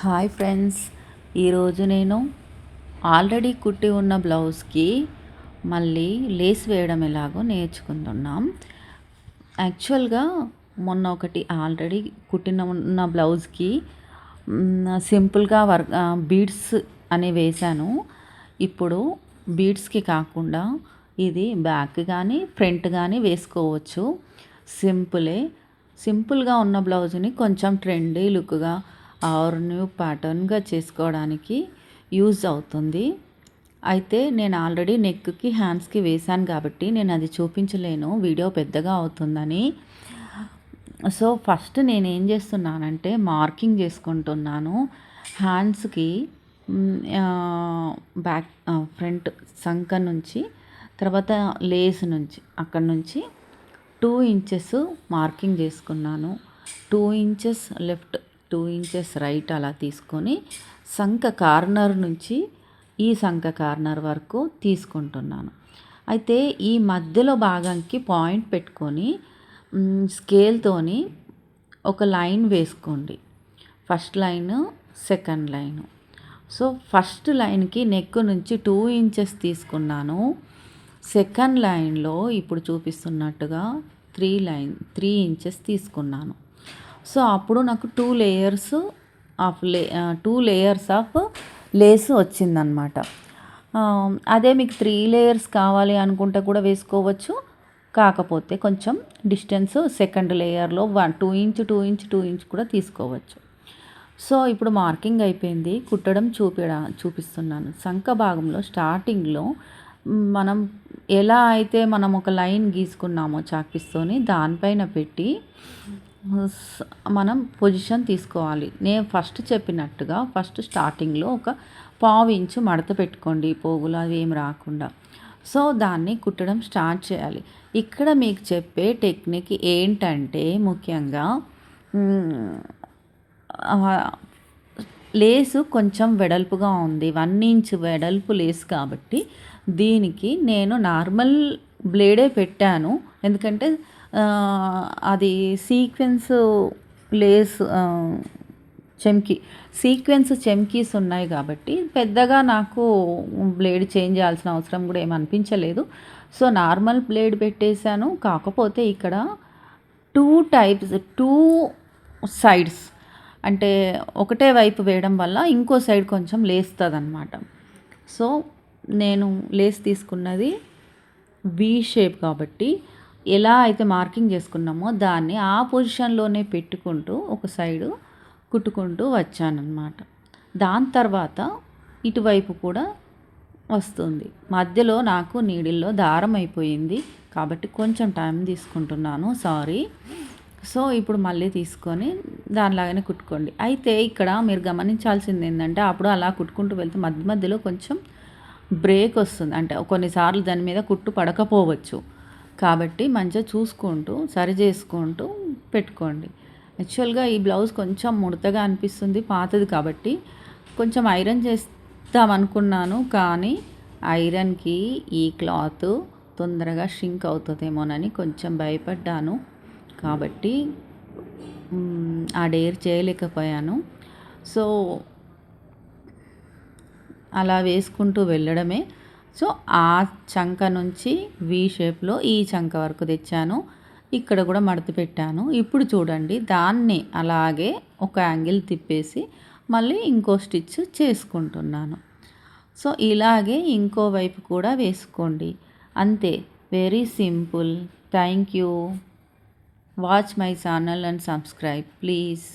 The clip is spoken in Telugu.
హాయ్ ఫ్రెండ్స్, ఈరోజు నేను ఆల్రెడీ కుట్టి ఉన్న బ్లౌజ్కి మళ్ళీ లేస్ వేయడం ఎలాగో నేర్చుకుంటున్నాం. యాక్చువల్గా మొన్న ఒకటి ఆల్రెడీ ఉన్న బ్లౌజ్కి సింపుల్గా బీడ్స్ అని వేశాను. ఇప్పుడు బీడ్స్కి కాకుండా ఇది బ్యాక్ కానీ ఫ్రంట్ కానీ వేసుకోవచ్చు. సింపుల్గా ఉన్న బ్లౌజ్ని కొంచెం ట్రెండీ లుక్గా ఆర్ న్యూ ప్యాటర్న్గా చేసుకోవడానికి యూజ్ అవుతుంది. అయితే నేను ఆల్రెడీ నెక్కి హ్యాండ్స్కి వేశాను కాబట్టి నేను అది చూపించలేను, వీడియో పెద్దగా అవుతుందని. సో ఫస్ట్ నేను ఏం చేస్తున్నానంటే మార్కింగ్ చేసుకుంటున్నాను. హ్యాండ్స్కి బ్యాక్ ఫ్రంట్ సంక నుంచి, తర్వాత లేస్ నుంచి, అక్కడ నుంచి 2 ఇంచెస్ మార్కింగ్ చేసుకున్నాను. 2 ఇంచెస్ లెఫ్ట్, 2 ఇంచెస్ రైట్ అలా తీసుకొని సంక కార్నర్ నుంచి ఈ సంక కార్నర్ వరకు తీసుకుంటున్నాను. అయితే ఈ మధ్యలో భాగంకి పాయింట్ పెట్టుకొని స్కేల్తోని ఒక లైన్ వేసుకోండి. First line, second line. So first లైన్కి నెక్ నుంచి 2 ఇంచెస్ తీసుకున్నాను. సెకండ్ లైన్లో ఇప్పుడు చూపిస్తున్నట్టుగా 3 ఇంచెస్ తీసుకున్నాను. సో అప్పుడు నాకు 2 లేయర్స్ ఆఫ్ లేస్ వచ్చిందనమాట. అదే మీకు 3 లేయర్స్ కావాలి అనుకుంటే కూడా వేసుకోవచ్చు. కాకపోతే కొంచెం డిస్టెన్స్ సెకండ్ లేయర్లో 2 ఇంచ్ కూడా తీసుకోవచ్చు. సో ఇప్పుడు మార్కింగ్ అయిపోయింది. కుట్టడం చూపిస్తున్నాను. సంక భాగంలో స్టార్టింగ్లో మనం ఎలా అయితే మనం ఒక లైన్ గీసుకున్నామో చాక్పీస్తోని దానిపైన పెట్టి మనం పొజిషన్ తీసుకోవాలి. నేను ఫస్ట్ చెప్పినట్టుగా ఫస్ట్ స్టార్టింగ్లో ఒక 1/2 ఇంచు మడత పెట్టుకోండి, పోగులు అవి ఏం రాకుండా. సో దాన్ని కుట్టడం స్టార్ట్ చేయాలి. ఇక్కడ మీకు చెప్పే టెక్నిక్ ఏంటంటే ముఖ్యంగా లేసు కొంచెం వెడల్పుగా ఉంది, 1 ఇంచ్ వెడల్పు లేస్ కాబట్టి దీనికి నేను నార్మల్ బ్లేడే పెట్టాను. ఎందుకంటే అది సీక్వెన్స్ లేస్ సీక్వెన్స్ చెమ్కీస్ ఉన్నాయి కాబట్టి పెద్దగా నాకు బ్లేడ్ చేంజ్ చేయాల్సిన అవసరం కూడా ఏమనిపించలేదు. సో నార్మల్ బ్లేడ్ పెట్టేశాను. కాకపోతే ఇక్కడ 2 సైడ్స్ అంటే ఒకటే వైపు వేయడం వల్ల ఇంకో సైడ్ కొంచెం లేస్తుంది అన్నమాట. సో నేను లేస్ తీసుకున్నది వి షేప్ కాబట్టి ఎలా అయితే మార్కింగ్ చేసుకున్నామో దాన్ని ఆ పొజిషన్లోనే పెట్టుకుంటూ ఒక సైడు కుట్టుకుంటూ వచ్చానన్నమాట. దాని తర్వాత ఇటువైపు కూడా వస్తుంది. మధ్యలో నాకు నీడిల్లో దారం అయిపోయింది కాబట్టి కొంచెం టైం తీసుకుంటున్నాను, సారీ. సో ఇప్పుడు మళ్ళీ తీసుకొని దానిలాగానే కుట్టుకోండి. అయితే ఇక్కడ మీరు గమనించాల్సింది ఏంటంటే అప్పుడు అలా కుట్టుకుంటూ వెళ్తే మధ్యలో కొంచెం బ్రేక్ వస్తుంది. అంటే కొన్నిసార్లు దాని మీద కుట్టు పడకపోవచ్చు కాబట్టి మంచిగా చూసుకుంటూ సరి చేసుకుంటూ పెట్టుకోండి. యాక్చువల్గా ఈ బ్లౌజ్ కొంచెం ముడతగా అనిపిస్తుంది, పాతది కాబట్టి కొంచెం ఐరన్ చేస్తామనుకున్నాను. కానీ ఐరన్కి ఈ క్లాత్ తొందరగా షింక్ అవుతుందేమోనని కొంచెం భయపడ్డాను. కాబట్టి ఆ డేర్ చేయలేకపోయాను. సో అలా వేసుకుంటూ వెళ్ళడమే. సో ఆ చంక నుంచి వి షేప్లో ఈ చంక వరకు తెచ్చాను. ఇక్కడ కూడా మడత పెట్టాను. ఇప్పుడు చూడండి, దాన్ని అలాగే ఒక యాంగిల్ తిప్పేసి మళ్ళీ ఇంకో స్టిచ్ చేసుకుంటున్నాను. సో ఇలాగే ఇంకో వైపు కూడా వేసుకోండి. అంతే, very simple. Thank you. Watch my channel and subscribe please.